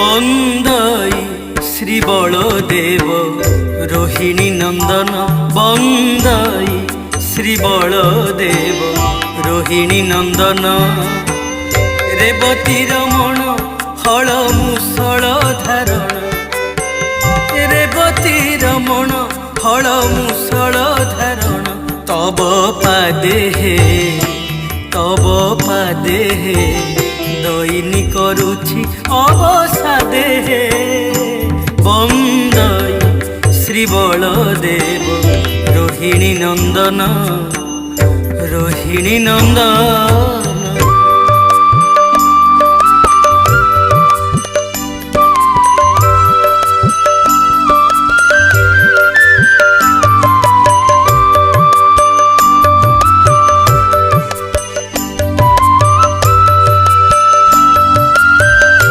বন্দই শ্রী বলদেব রোহিণী নন্দন বন্দই শ্রী বলদেব রোহিণী নন্দন রেবতী রমণ হল মুসল ধারণ রেবতী রমণ হল মুসল ধারণ তব পাদে তব পাদে দৈনি করুছি অবসাদে বন্দই শ্রী বলদেব রোহিণী নন্দন রোহিণী নন্দন।